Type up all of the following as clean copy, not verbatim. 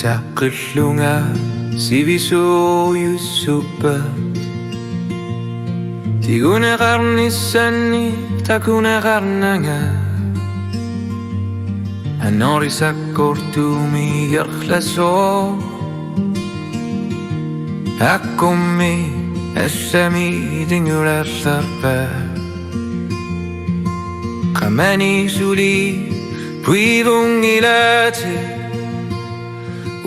Utaqillunga sivisuuyussupa tiguneqarnissanni takuneqarnanga anorisakkortuumi gerqlasoo akkummi assami dingulallarpa qamani suli puivungilati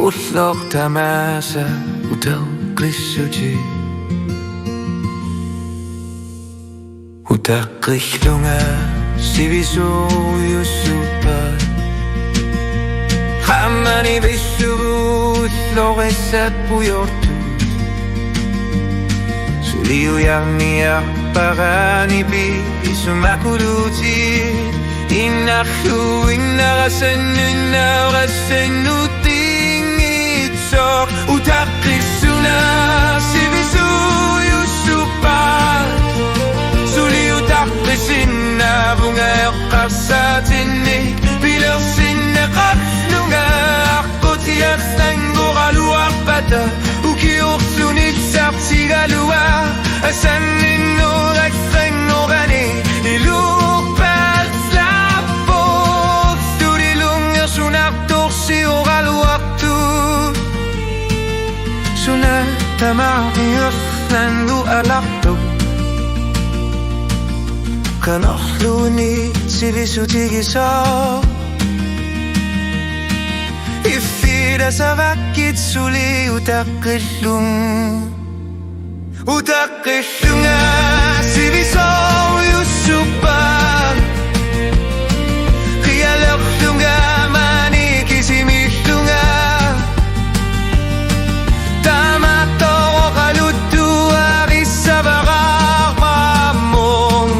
ullor tamasa utaqilluti utaqillunga sivisuuyussupa qamani vissuvu ullorissappuyortu suliuyarniarparanipi isumakuluti innarlu innarasennutinngitsor utaqilluna sivisuuyussupa suliutaqqisinnaavunga eqqarsatinni pilersinneqarlunga aqqutiarsangoraluarpata ukiorsunitsartigalua asanninnuraksanngorani ilurpatslappot tulilungersunartorsioralluartu sunatamaarniorlangu alartuk kanorluni sivisutigisa ifida savakit suli utaqillunga sivisuuyussupa qiyalerlunga manikisimillunga tamatoroqaluttuarissavaqarmammun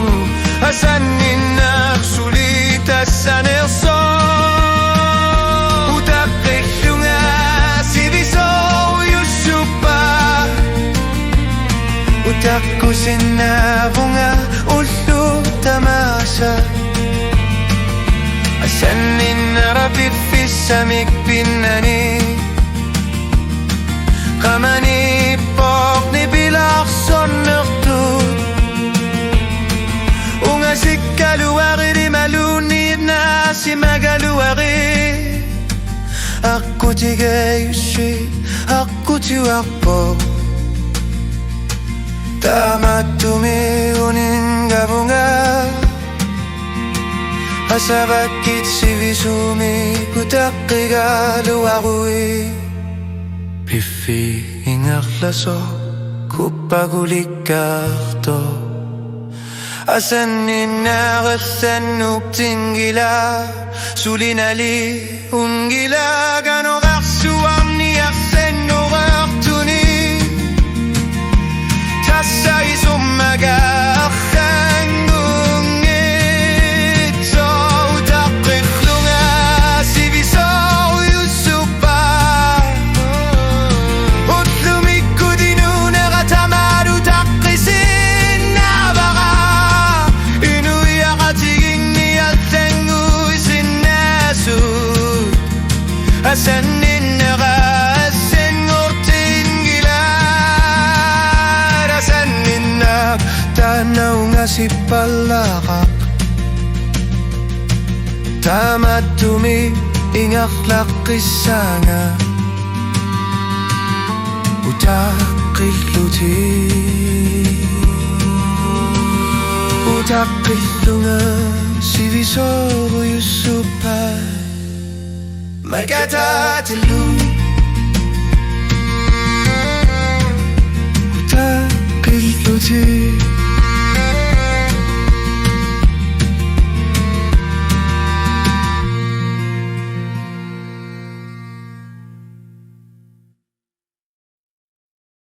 asanninnar sulitassanerso utaqillunga sivisuuyussupa utaqqusinnaavunga ullu tamasa asanninnarapifissamik pinnani qamani poqni pilarsonnertu ungasikkaluariri malunniidnaasi magaluari aqutigayussi aqutiwarpo tamattumi uningavunga asavakkit sivisumi utaqqigaluarui piffi ingerlaso kuppagulikkaarto asanninnaaqallannuktingila sulinali ungila kanoqarsuarniarsannorartuni tassaisommagaartangungitso utaqillunga sivisuuyussupa utlumikkudinuneratamalu taqqisinnaavaqa inuyaqatiginniallanguisinnaasut asanninneraassenngortingilar asanninnaaq tanaungasipallaqaq tamattumi ingarlaqqissaanga utaqilluti utaqillunga sivisuuyussupa Magatatillu